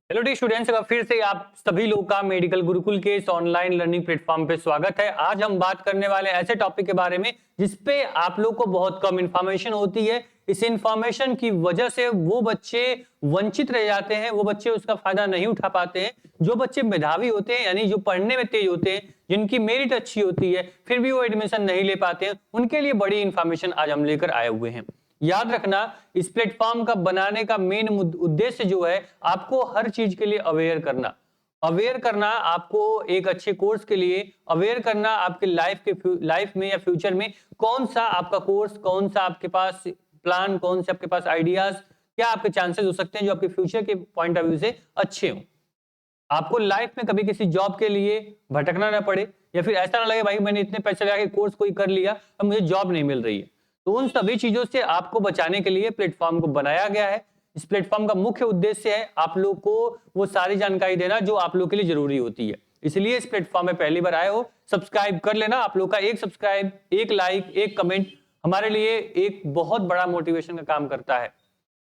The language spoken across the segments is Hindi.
हेलो डी स्टूडेंट्स, फिर से आप सभी लोग का मेडिकल गुरुकुल के इस ऑनलाइन लर्निंग प्लेटफॉर्म पे स्वागत है। आज हम बात करने वाले ऐसे टॉपिक के बारे में जिसपे आप लोग को बहुत कम इंफॉर्मेशन होती है। इस इंफॉर्मेशन की वजह से वो बच्चे वंचित रह जाते हैं, वो बच्चे उसका फायदा नहीं उठा पाते हैं। जो बच्चे मेधावी होते हैं, यानी जो पढ़ने में तेज होते हैं, जिनकी मेरिट अच्छी होती है, फिर भी वो एडमिशन नहीं ले पाते हैं, उनके लिए बड़ी इंफॉर्मेशन आज हम लेकर आए हुए हैं। याद रखना, इस प्लेटफॉर्म का बनाने का मेन उद्देश्य जो है, आपको हर चीज के लिए अवेयर करना आपको एक अच्छे कोर्स के लिए अवेयर करना, आपके लाइफ में या फ्यूचर में कौन सा आपका कोर्स, कौन सा आपके पास प्लान, कौन से आपके पास आइडियाज, क्या आपके चांसेस हो सकते हैं जो आपके फ्यूचर के पॉइंट ऑफ व्यू से अच्छे हों। आपको लाइफ में कभी किसी जॉब के लिए भटकना ना पड़े, या फिर ऐसा ना लगे भाई मैंने इतने पैसे लगा के कोर्स कोई कर लिया अब मुझे जॉब नहीं मिल रही है। तो उन सभी चीजों से आपको बचाने के लिए प्लेटफॉर्म को बनाया गया है। इस प्लेटफॉर्म का मुख्य उद्देश्य है आप लोग को वो सारी जानकारी देना जो आप लोग के लिए जरूरी होती है। इसलिए इस प्लेटफॉर्म में पहली बार आए हो, सब्सक्राइब कर लेना। आप लोग का एक सब्सक्राइब, एक लाइक, एक कमेंट हमारे लिए एक बहुत बड़ा मोटिवेशन का काम करता है।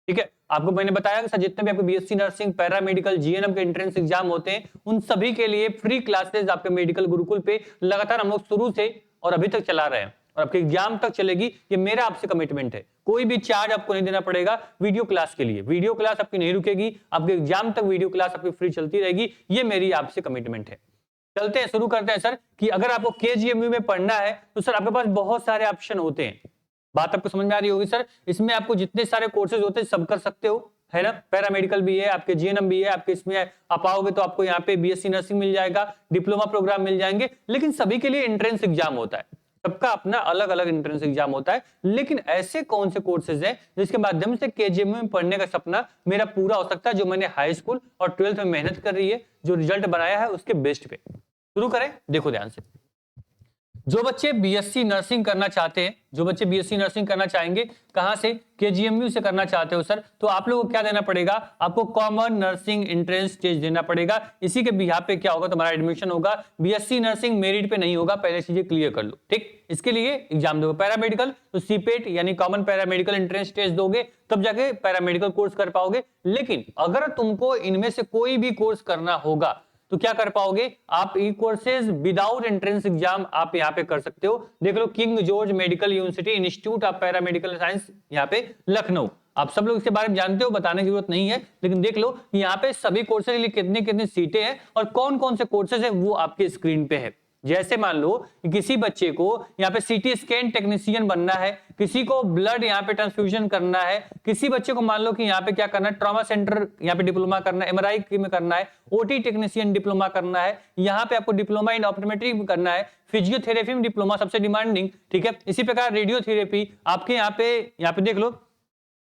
ठीक है, आपको मैंने बताया कि सर जितने भी आपके बीएससी नर्सिंग, पैरामेडिकल, जीएनएम के एंट्रेंस एग्जाम होते हैं, उन सभी के लिए फ्री क्लासेस आपके मेडिकल गुरुकुल पे लगातार हम लोग शुरू से और अभी तक चला रहे हैं, और आपके एग्जाम तक चलेगी। ये मेरा आपसे कमिटमेंट है। कोई भी चार्ज आपको नहीं देना पड़ेगा वीडियो क्लास के लिए। वीडियो क्लास आपकी नहीं रुकेगी, आपके एग्जाम तक वीडियो क्लास आपकी फ्री चलती रहेगी। ये मेरी आपसे कमिटमेंट है। चलते हैं, शुरू करते हैं सर कि अगर आपको केजीएमयू में पढ़ना है तो सर आपके पास बहुत सारे ऑप्शन होते हैं। बात आपको समझ में आ रही होगी सर। इसमें आपको जितने सारे कोर्सेज होते हैं सब कर सकते हो, है ना। पैरामेडिकल भी है, आपके जीएनएम भी है, आपके इसमें आप आओगे तो आपको यहाँ पे बीएससी नर्सिंग मिल जाएगा, डिप्लोमा प्रोग्राम मिल जाएंगे। लेकिन सभी के लिए एंट्रेंस एग्जाम होता है, सबका अपना अलग अलग एंट्रेंस एग्जाम होता है। लेकिन ऐसे कौन से कोर्सेज हैं जिसके माध्यम से केजीएमयू में पढ़ने का सपना मेरा पूरा हो सकता है, जो मैंने हाई स्कूल और 12th में मेहनत कर रही है, जो रिजल्ट बनाया है उसके बेस्ट पे। शुरू करें, देखो ध्यान से। जो बच्चे बीएससी नर्सिंग करना चाहते हैं, जो बच्चे बीएससी नर्सिंग करना चाहेंगे, कहां से, केजीएमयू से करना चाहते हो सर, तो आप लोगों को क्या देना पड़ेगा, आपको कॉमन नर्सिंग एंट्रेंस टेस्ट देना पड़ेगा। इसी के बिहाफ पे क्या होगा, तुम्हारा एडमिशन होगा। बीएससी नर्सिंग मेरिट पे नहीं होगा, पहले चीजें क्लियर कर लो। ठीक, इसके लिए एग्जाम दोगे। पैरामेडिकल तो सीपेट यानी कॉमन पैरामेडिकल एंट्रेंस टेस्ट दोगे, तब जाके पैरामेडिकल कोर्स कर पाओगे। लेकिन अगर तुमको इनमें से कोई भी कोर्स करना होगा तो क्या कर पाओगे, आप E courses without entrance exam आप यहाँ पे कर सकते हो। देख लो, King George Medical University, Institute of Paramedical Science, यहाँ पे लखनऊ। आप सब लोग इसके बारे में जानते हो, बताने की जरूरत नहीं है। लेकिन देख लो यहाँ पे सभी कोर्सेज के लिए कितने कितने सीटें हैं और कौन कौन से कोर्सेज है वो आपके स्क्रीन पे है। जैसे मान लो कि किसी बच्चे को यहाँ पे सीटी स्कैन टेक्नीशियन बनना है, किसी को ब्लड यहाँ पे ट्रांसफ्यूजन करना है, किसी बच्चे को मान लो कि यहाँ पे क्या करना है, ट्रॉमा सेंटर यहाँ पे डिप्लोमा करना है, एमआरआई में करना है, ओटी टेक्नीशियन डिप्लोमा करना है, यहाँ पे आपको डिप्लोमा इन ऑप्टोमेट्री में करना है, फिजियोथेरेपी में डिप्लोमा सबसे डिमांडिंग। ठीक है, इसी प्रकार रेडियोथेरेपी आपके यहाँ पे देख लो,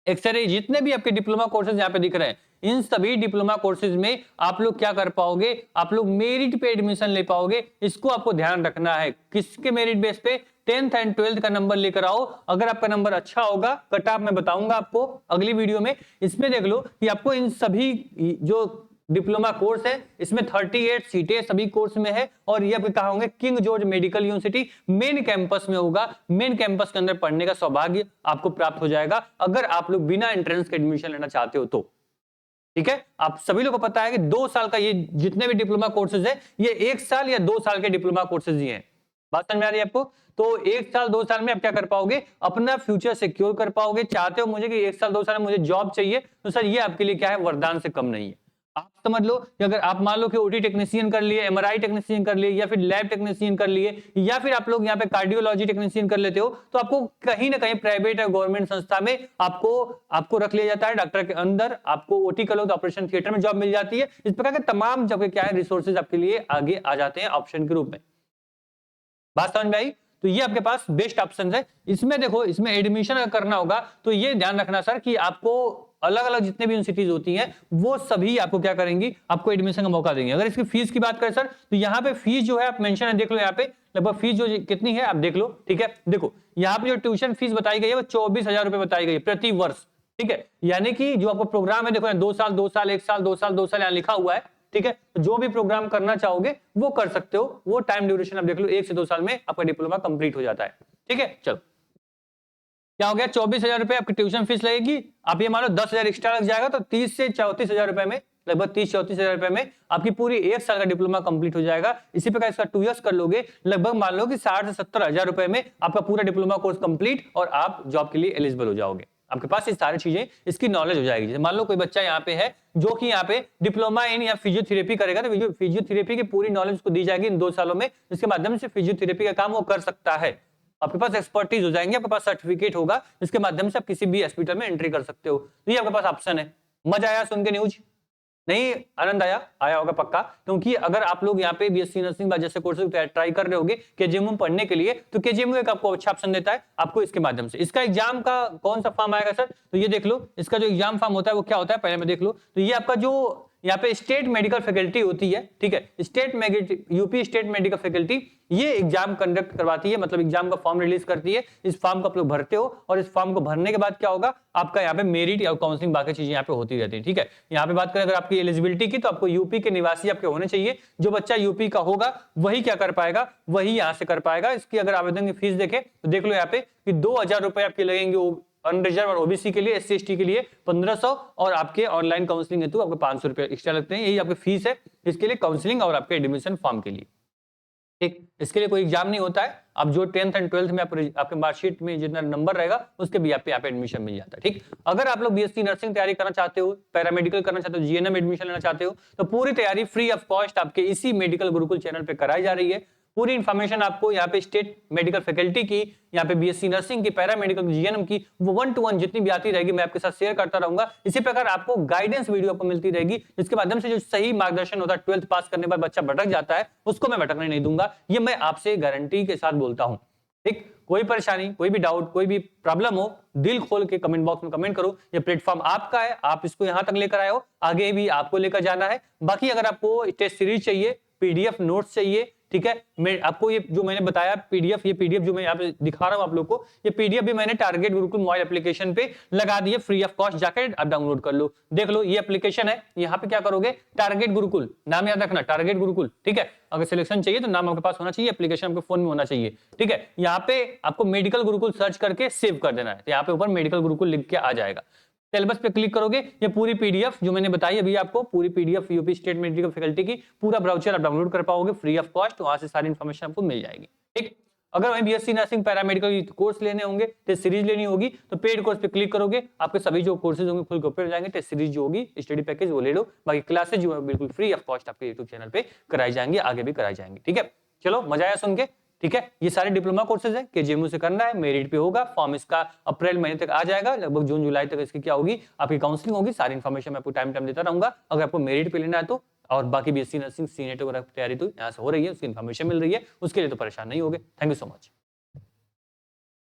एक्सरे, जितने भी आपके डिप्लोमा कोर्सेज यहाँ पे दिख रहे हैं, इन सभी डिप्लोमा कोर्सेज में आप लोग क्या कर पाओगे, आप लोग मेरिट पे एडमिशन ले पाओगे। इसको आपको ध्यान रखना है। किसके मेरिट बेस पे, 10th एंड 12th का नंबर लेकर आओ। अगर आपका नंबर अच्छा होगा, कट ऑफ मैं बताऊंगा आपको अगली वीडियो में। इसमें देख लो कि आपको इन सभी जो डिप्लोमा कोर्स है, इसमें 38 सीटें सभी कोर्स में है, और ये आपके कहा होंगे, king George Medical university main campus में होगा। मेन कैंपस के अंदर पढ़ने का सौभाग्य आपको प्राप्त हो जाएगा अगर आप लोग बिना एंट्रेंस के एडमिशन लेना चाहते हो तो। ठीक है, आप सभी लोग को पता है कि 2 साल का ये जितने भी डिप्लोमा कोर्सेज है, ये 1 साल या 2 साल के डिप्लोमा कोर्सेज ही हैं। बात समझ में आ रही है आपको। तो 1 साल 2 साल में आप क्या कर पाओगे, अपना फ्यूचर सिक्योर कर पाओगे। चाहते हो मुझे कि 1 साल 2 साल में मुझे जॉब चाहिए, तो सर ये आपके लिए क्या है, वरदान से कम नहीं है। आप समझ लो कि अगर आप मान लो कि ओटी टेक्नीशियन कर लिए, एमआरआई टेक्नीशियन कर लिए, या फिर लैब टेक्नीशियन कर लिए, या फिर आप लोग यहाँ पे कार्डियोलॉजी टेक्नीशियन कर लेते हो, तो आपको कहीं ना कहीं प्राइवेट या गवर्नमेंट संस्था में आपको रख लिया जाता है। डॉक्टर के अंदर आपको ओटी कर लो तो ऑपरेशन थिएटर में जॉब मिल जाती है। इस प्रकार के तमाम जब क्या है, रिसोर्सेज आपके लिए आगे आ जाते हैं ऑप्शन के रूप में। बात समझ में आई। तो ये आपके पास बेस्ट ऑप्शन है। इसमें देखो, इसमें एडमिशन अगर करना होगा तो ये ध्यान रखना सर कि आपको अलग अलग जितने भी यूनिवर्सिटीज होती हैं वो सभी आपको क्या करेंगी, आपको एडमिशन का मौका देंगे। अगर इसकी फीस की बात करें सर, तो यहाँ पे फीस जो है आप मेंशन है, देख लो यहाँ पे लगभग फीस जो कितनी है आप देख लो। ठीक है, देखो यहाँ पे जो ट्यूशन फीस बताई गई है वो 24,000 रुपए बताई गई है प्रति वर्ष। ठीक है, यानी कि जो आपको प्रोग्राम है, देखो 2 साल 2 साल 1 साल 2 साल 2 साल यहाँ लिखा हुआ है। ठीक है, जो भी प्रोग्राम करना चाहोगे वो कर सकते हो। वो टाइम ड्यूरेशन आप देख लो, 1 से 2 साल में आपका डिप्लोमा कंप्लीट हो जाता है। ठीक है, चलो क्या हो गया, 24,000 रुपए आपकी ट्यूशन फीस लगेगी। आप ये मान लो 10,000 एक्स्ट्रा लग जाएगा तो 30 से 34,000 रुपए में लगभग 30-34 हजार रुपए में आपकी पूरी 1 साल का डिप्लोमा कंप्लीट हो जाएगा। इसी प्रकार इसका 2 इयर्स कर लोगे, लगभग मान लो कि 60 से 70 हजार रुपए में आपका पूरा डिप्लोमा कोर्स कंप्लीट और आप जॉब के लिए एलिजिबल हो जाओगे। आपके पास ये सारी चीजें, इसकी नॉलेज हो जाएगी। जैसे मान लो कोई बच्चा यहाँ पे है जो कि यहाँ पे डिप्लोमा इन या फिजियोथेरेपी करेगा, तो फिजियोथेरेपी की पूरी नॉलेज उसको दी जाएगी इन 2 सालों में, जिसके माध्यम से फिजियोथेरेपी का काम वो कर सकता है। आपके पास एक्सपर्टीज हो जाएंगे, आपके पास सर्टिफिकेट होगा, जिसके माध्यम से आप किसी भी हॉस्पिटल में एंट्री कर सकते हो। तो ये आपके पास ऑप्शन है। मजा आया सुन के न्यूज? नहीं आनंद आया? आया होगा पक्का, क्योंकि अगर आप लोग यहाँ पे बीएससी नर्सिंग जैसे कोर्सेज ट्राई कर रहे होगे केजीएमयू पढ़ने के लिए, तो केजीएमयू एक आपको अच्छा ऑप्शन देता है आपको इसके माध्यम से। इसका एग्जाम का कौन सा फॉर्म आएगा सर? तो ये देख लो, इसका जो एग्जाम फॉर्म होता है वो क्या होता है पहले में देख लो। तो ये आपका जो यहाँ पे स्टेट मेडिकल फैकल्टी होती है, ठीक है, यूपी स्टेट मेडिकल फैकल्टी ये एग्जाम कंडक्ट करवाती है, मतलब एग्जाम का फॉर्म रिलीज करती है। इस फॉर्म को आप लोग भरते हो और इस फॉर्म को भरने के बाद क्या होगा, आपका यहाँ पे मेरिट या काउंसलिंग बाकी चीजें यहाँ पे होती रहती है, ठीक है। यहाँ पे बात करें अगर आपकी एलिजिबिलिटी की, तो आपको यूपी के निवासी आपके होने चाहिए। जो बच्चा यूपी का होगा वही क्या कर पाएगा, वही यहाँ से कर पाएगा। इसकी अगर आवेदन की फीस देखें तो देख लो यहाँ पे कि 2000 रुपए आपके लगेंगे अनरिजर्व और ओबीसी के लिए, SC/ST के लिए 1500 और आपके ऑनलाइन काउंसलिंग हेतु आपको 500 रुपए एक्स्ट्रा लगते हैं। यही आपकी फीस है इसके लिए, काउंसलिंग और आपके एडमिशन फॉर्म के लिए। ठीक, इसके लिए कोई एग्जाम नहीं होता है। अब जो 10th एंड 12th में आपके मार्कशीट में जितना नंबर रहेगा उसके भी आप पे एडमिशन मिल जाता है। ठीक, अगर आप लोग बीएससी नर्सिंग तैयारी करना चाहते हो, पैरामेडिकल करना चाहते हो, जीएनएम एडमिशन लेना चाहते हो, तो पूरी तैयारी फ्री ऑफ कॉस्ट आपके इसी मेडिकल गुरुकुल चैनल पे कराई जा रही है। पूरी इंफॉर्मेशन आपको यहाँ पे स्टेट मेडिकल फैकल्टी की, यहाँ पे बीएससी नर्सिंग की, पैरामेडिकल जीएनएम की, वो 1-to-1 जितनी भी आती रहेगी मैं आपके साथ शेयर करता रहूंगा। इसी प्रकार आपको गाइडेंस वीडियो आपको मिलती रहेगी, जिसके माध्यम से जो सही मार्गदर्शन होता है, 12th पास करने के बाद बच्चा भटक जाता है, उसको मैं भटकने नहीं दूंगा। ये मैं आपसे गारंटी के साथ बोलता हूँ। ठीक, कोई परेशानी, कोई भी डाउट, कोई भी प्रॉब्लम हो, दिल खोल के कमेंट बॉक्स में कमेंट करो। ये प्लेटफॉर्म आपका है, आप इसको यहाँ तक लेकर आए हो, आगे भी आपको लेकर जाना है। बाकी अगर आपको टेस्ट सीरीज चाहिए, पीडीएफ नोट्स चाहिए, ठीक है, मैं आपको ये जो मैंने बताया पीडीएफ, ये पीडीएफ जो मैं यहाँ पे दिखा रहा हूँ आप लोग को, ये पीडीएफ भी मैंने टारगेट गुरुकुल मोबाइल एप्लीकेशन पे लगा दिए, फ्री ऑफ कॉस्ट जाकर आप डाउनलोड कर लो। देख लो ये एप्लीकेशन है, यहाँ पे क्या करोगे, टारगेट गुरुकुल नाम याद रखना, टारगेट गुरुकुल, ठीक है। अगर सिलेक्शन चाहिए तो नाम आपके पास होना चाहिए, एप्लीकेशन आपके फोन में होना चाहिए, ठीक है। यहाँ पे आपको मेडिकल गुरुकुल सर्च करके सेव कर देना है, तो यहाँ पे ऊपर मेडिकल गुरुकुल लिख के आ जाएगा। सिलेबस पे क्लिक करोगे, ये पूरी पीडीएफ जो मैंने बताई अभी आपको, पूरी PDF UP state medical faculty की, पूरा ब्राउचर आप डाउनलोड कर पाओगे फ्री ऑफ कॉस्ट, वहां से सारी इंफॉर्मेशन आपको मिल जाएगी। ठीक, अगर वहीं बीएससी नर्सिंग पैरामेडिकल कोर्स लेने होंगे, टेस्ट सीरीज लेनी होगी, तो पेड कोर्स पे क्लिक करोगे, आपके सभी जो कोर्सेज होंगे फुल कवर हो जाएंगे। टेस्ट सीरीज जो होगी, स्टडी पैकेज वो ले लो, बाकी क्लासेज जो है बिल्कुल फ्री ऑफ कॉस्ट आपके यूट्यूब चैनल पे कराई जाएंगी, आगे भी कराई जाएंगी। ठीक है, चलो मजा आया सुन के, ठीक है। ये सारे डिप्लोमा कोर्सेज है, केजीएमयू से करना है, मेरिट पे होगा, फॉर्म इसका अप्रैल महीने तक आ जाएगा, लगभग जून जुलाई तक इसकी क्या होगी, आपकी काउंसलिंग होगी। सारी इन्फॉर्मेशन मैं आपको टाइम देता रहूंगा। अगर आपको मेरिट पे लेना है तो, और बाकी बीएससी नर्सिंग सीनेट वगैरह तैयारी तो यहाँ से हो रही है, उसकी इन्फॉर्मेशन मिल रही है, उसके लिए तो परेशान नहीं होगे। Thank you so much.